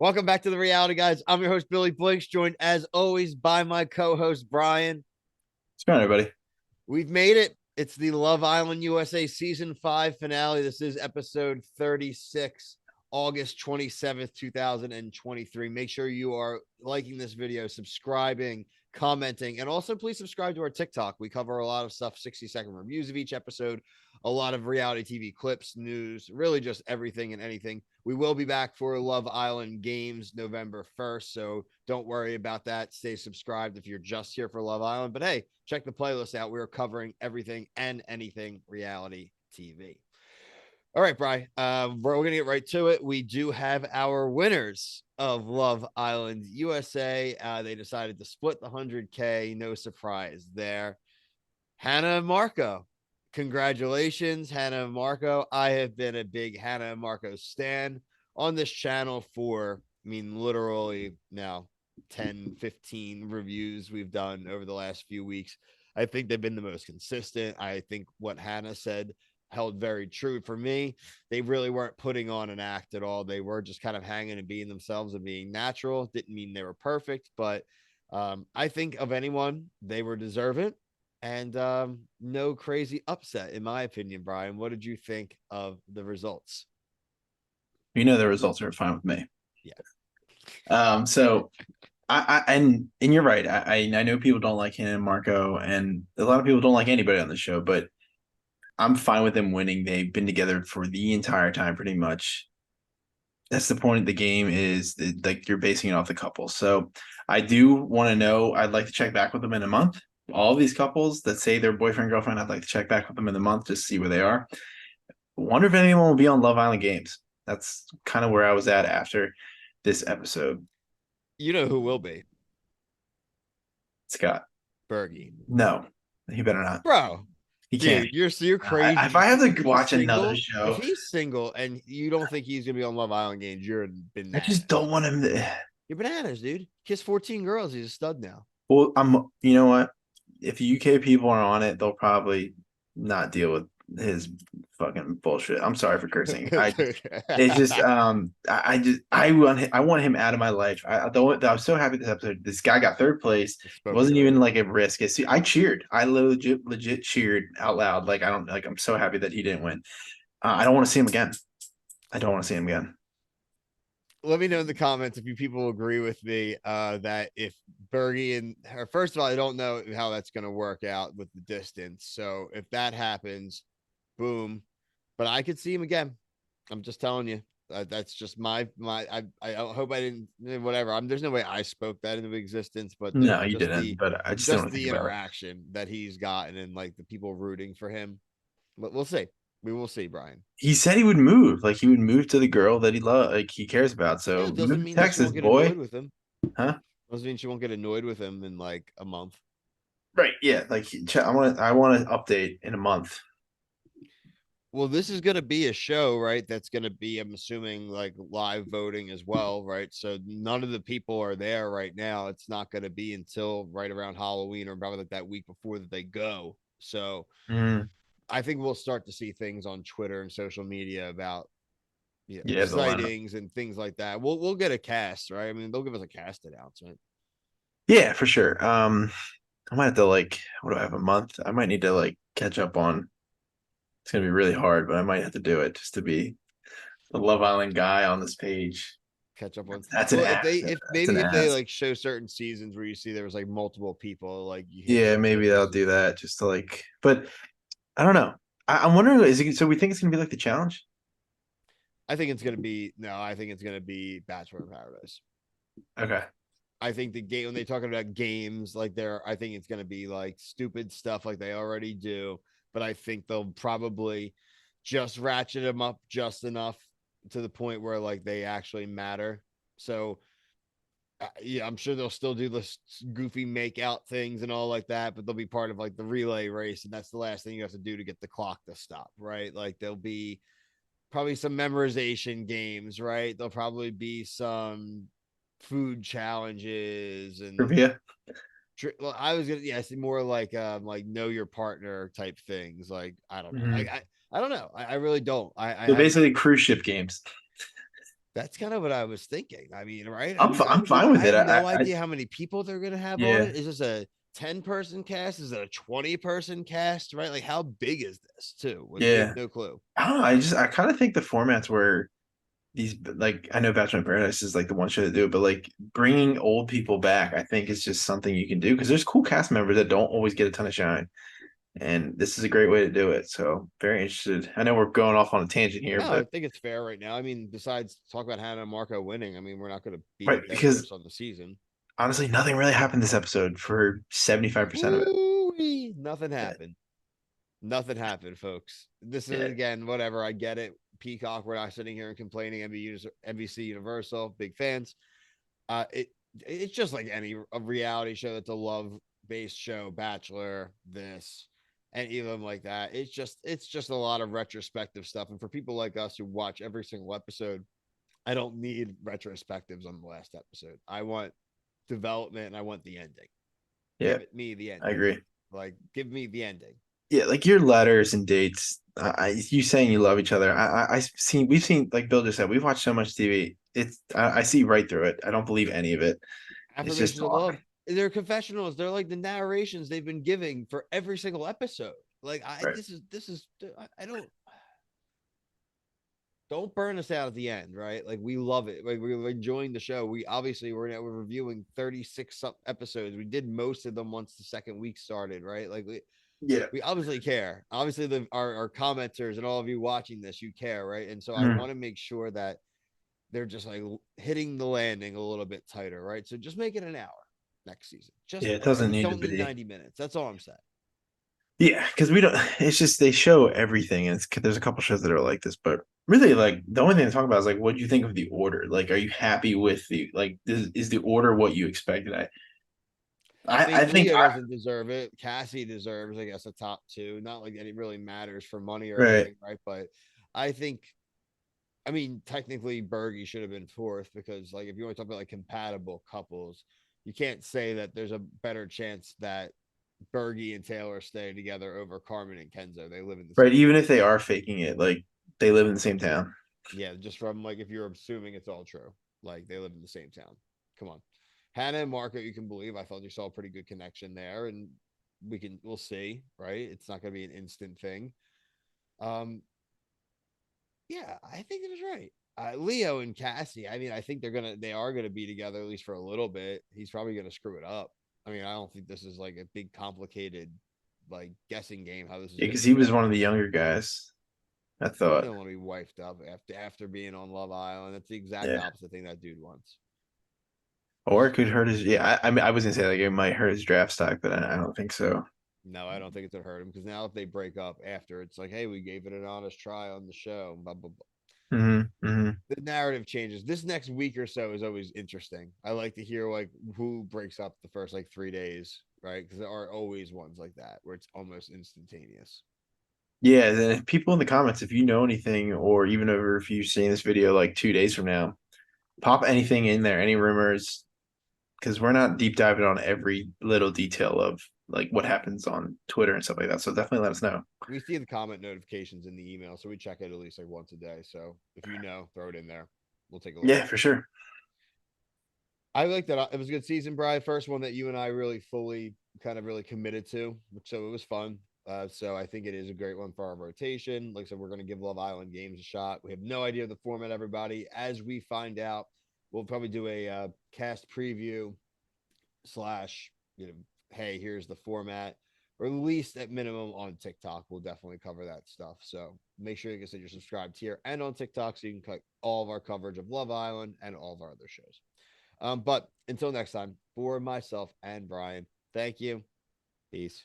Welcome back to the Reality Guys. I'm your host, Billy Blinks, joined as always by my co-host, Brian. What's going on, everybody? We've made it. It's the Love Island USA Season 5 finale. This is episode 36, August 27th, 2023. Make sure you are liking this video, subscribing, commenting, and also please subscribe to our TikTok. We cover a lot of stuff, 60-second reviews of each episode, a lot of reality TV clips, news, really just everything and anything. We will be back for Love Island Games November 1st, so don't worry about that. Stay subscribed if you're just here for Love Island. But hey, check the playlist out. We're covering everything and anything reality TV. All right, Bri. We're going to get right to it. We do have our winners of Love Island USA. They decided to split the 100K. No surprise there. Hannah and Marco. Congratulations, Hannah and Marco. I have been a big Hannah and Marco stan on this channel for, literally now 10, 15 reviews we've done over the last few weeks. I think they've been the most consistent. I think what Hannah said held very true for me. They really weren't putting on an act at all. They were just kind of hanging and being themselves and being natural. Didn't mean they were perfect, but I think of anyone, they were deserving. And no crazy upset, in my opinion. Brian, what did you think of the results? The results are fine with me. Yeah. So and you're right. I know people don't like him and Marco, and a lot of people don't like anybody on the show, but I'm fine with them winning. They've been together for the entire time, pretty much. That's the point of the game, is that, like, you're basing it off the couple. So I do want to know. I'd like to check back with them in a month. All these couples that say they're boyfriend girlfriend, I'd like to check back with them in a month just to see where they are. Wonder if anyone will be on Love Island Games. That's kind of where I was at after this episode. You know who will be? Scott. Bergie. No, he better not. Bro, He can't. dude, you're crazy. If I have to watch Single, another if show, he's single and you don't think he's gonna be on Love Island Games, you're I bananas. just don't want him to. You're bananas, dude. Kiss 14 girls. He's a stud now. Well, I'm. You know what? If UK people are on it, they'll probably not deal with his fucking bullshit. I'm sorry for cursing. It's just I want him out of my life. I'm so happy this episode. This guy got third place. It wasn't even like a risk. I cheered. I legit cheered out loud. Like, I don't like. I'm so happy that he didn't win. I don't want to see him again. I don't want to see him again. Let me know in the comments if you people agree with me that if Bergie and her, first of all, I don't know how that's going to work out with the distance. So if that happens, boom. But I could see him again. I'm just telling you. That's just my. I hope I didn't. Whatever. There's no way I spoke that into existence. But No, you just didn't. But I just don't just want to the think about it. interaction that he's gotten and like the people rooting for him. But we'll see. We will see, Brian. He said he would move. Like, he would move to the girl that he cares about. Yeah, So it move doesn't to mean that she Texas, won't get annoyed boy. with him. Huh? Doesn't mean she won't get annoyed with him in like a month. Right. Yeah. Like, I want an update in a month. Well, this is going to be a show, right? That's going to be, I'm assuming, like live voting as well, right? So none of the people are there right now. It's not going to be until right around Halloween or probably like that week before that they go. So Mm, I think we'll start to see things on Twitter and social media about yeah, the lineup. sightings and things like that. We'll get a cast, right? I mean, they'll give us a cast announcement. Yeah, for sure. I might have to, like, what do I have, a month? I might need to, like, catch up on. It's gonna be really hard, but I might have to do it just to be the Love Island guy on this page. Catch up on. That's an Well, if ask. they if That's an maybe if they ask. like show certain seasons where you see there was like multiple people, like you hit Yeah, some of maybe those. I'll do that just to, like. But I don't know. I'm wondering, is it so? We think it's gonna be like the challenge? I think it's gonna be no. I think it's gonna be Bachelor in Paradise. Okay. I think the game when they talking about games like they're, I think it's gonna be like stupid stuff like they already do. But I think they'll probably just ratchet them up just enough to the point where like they actually matter. So yeah, I'm sure they'll still do this goofy make out things and all like that, but they'll be part of like the relay race, and that's the last thing you have to do to get the clock to stop, right? Like there'll be probably some memorization games, right? There'll probably be some food challenges and Trivia. well, I was gonna yeah, more like know your partner type things. Like I don't know, Mhm. I don't know, I really don't. I So haven't. basically, cruise ship games. That's kind of what I was thinking. I mean, right? I I'm mean, I'm fine I with it. have no idea how many people they're gonna have on Yeah, it. Is this a 10-person cast? Is it a 20-person cast? Right? Like, how big is this too? Like, we have yeah. no clue. I don't know. I kind of think the formats where these like I know Bachelor in Paradise is like the one show to do it, but like bringing old people back, I think is just something you can do because there's cool cast members that don't always get a ton of shine, and this is a great way to do it. So very interested. I know we're going off on a tangent here, No, I but think it's fair right now. I mean, besides talk about Hannah and Marco winning, I mean, we're not going to beat a right dead because horse on the season. honestly, nothing really happened this episode for 75% of it. Ooh, nothing Yeah, happened. Nothing happened, folks. This is yeah, again, whatever. I get it. Peacock, we're not sitting here and complaining. NBC Universal, big fans. It it's just like any a reality show that's a love based show, Bachelor, this, and even like that. It's just a lot of retrospective stuff. And for people like us who watch every single episode, I don't need retrospectives on the last episode. I want development and I want the ending. yeah. Give it me the I ending. agree. Like give me the ending. Yeah, like your letters and dates. You saying you love each other. We've seen like Bill just said. We've watched so much TV. I see right through it. I don't believe any of it. It's just Affirmations of talk. love. They're confessionals. They're like the narrations they've been giving for every single episode. Like I Right. this is I don't burn us out at the end, right? Like we love it. Like we're enjoying the show. We obviously we're reviewing 36 episodes. We did most of them once the second week started, right? Like Yeah. we obviously care. Obviously our commenters and all of you watching this, you care, right? And so I Mm. want to make sure that they're just like hitting the landing a little bit tighter, right? So just make it an hour next season. Yeah, Just it doesn't you need to don't need be. 90 minutes. That's all I'm saying. Yeah, because we don't. It's just they show everything, and there's a couple shows that are like this, but really, like the only thing to talk about is like, what do you think of the order? Like, are you happy with the like? Is the order what you expected? I I mean, think Leo doesn't deserve it. Cassie deserves, I guess, a top two. Not like it really matters for money or right, anything, right? But I think, I mean, technically, Bergie should have been fourth because, like, if you want to talk about like compatible couples, you can't say that there's a better chance that Bergie and Taylor stay together over Carmen and Kenzo. They live in the right. same Even town. if they are faking it, like they live in the same town. Yeah, just from like if you're assuming it's all true, like they live in the same town. Come on, Hannah and Marco, you can believe. I thought you saw a pretty good connection there, and we'll see, right? It's not going to be an instant thing. Um, yeah, I think it was right. Leo and Cassie. I mean, I think they are gonna be together at least for a little bit. He's probably gonna screw it up. I mean, I don't think this is like a big complicated like guessing game how this is Yeah, gonna because he was go. one of the younger guys. I He thought. don't want to be wifed up after being on Love Island. That's the exact Yeah. opposite thing that dude wants. Or it could hurt his. Yeah, I mean, I was gonna say like it might hurt his draft stock, but I don't think so. No, I don't think it's gonna hurt him because now if they break up after, it's like, hey, we gave it an honest try on the show. Blah, blah, blah. Hmm. The narrative changes. This next week or so is always interesting. I like to hear like who breaks up the first like 3 days, right? Because there are always ones like that where it's almost instantaneous. Yeah, then if people in the comments, if you know anything, or even over if you've seen this video like 2 days from now, pop anything in there, any rumors, because we're not deep diving on every little detail of like what happens on Twitter and stuff like that. So definitely let us know. We see the comment notifications in the email, so we check it at least like once a day. So if you know, throw it in there. We'll take a look Yeah, at it. for sure. I like that. It was a good season, Brian. First one that you and I really fully kind of really committed to, so it was fun. So I think it is a great one for our rotation. Like I said, we're going to give Love Island games a shot. We have no idea the format, everybody. As we find out, we'll probably do a cast preview slash, hey, here's the format, or at least at minimum on TikTok. We'll definitely cover that stuff. So make sure, like I said, you're subscribed here and on TikTok so you can cut all of our coverage of Love Island and all of our other shows. But until next time, for myself and Brian, thank you. Peace.